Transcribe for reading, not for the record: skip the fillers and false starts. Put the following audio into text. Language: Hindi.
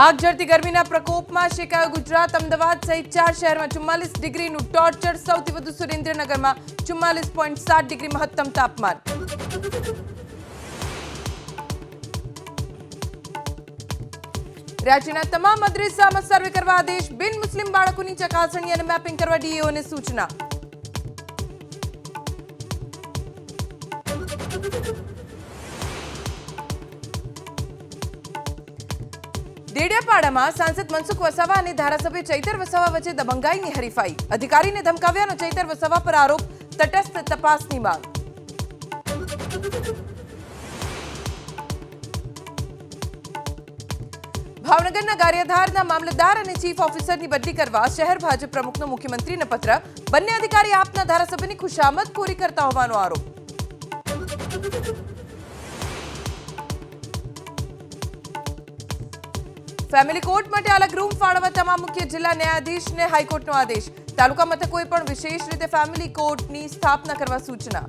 આગ ઝરતી ગરમીના પ્રકોપમાં શેકાયો ગુજરાત। અમદાવાદ સહિત 4 શહેરમાં 44 ડિગ્રીનું ટોર્ચર। સૌથી વધુ સુરેન્દ્રનગરમાં 44.7 ડિગ્રી મહત્તમ તાપમાન। રાજ્યના તમામ મદ્રેસામાં સર્વે કરવા આદેશ। બિન મુસ્લિમ બાળકોની ચકાસણી અને મેપિંગ કરવા ડીએઓને સૂચના। डेडियापाड़ा में सांसद मनसुख वसावा और धारासभ्य चैतर वसावा वच्चे दबंगाई की हरीफाई। अधिकारी ने धमकाव्यानो चैतर वसावा पर आरोप। तटस्थ तपासनी मांग। भावनगरना गारियाधारना मामलतदार और चीफ ऑफिसर की बदली करवा शहर भाजप प्रमुखनो मुख्यमंत्री ने पत्र। बंने अधिकारी आपना धारासभ्य की खुशामद पूरी करता होवानो आरोप। फैमिली कोर्ट माटे अलग रूम फाळवा तमाम मुख्य जिला न्यायाधीश ने हाईकोर्ट नो आदेश। तालुका मथकोए पण विशेष रीते फैमिली कोर्ट की स्थापना करवा सूचना।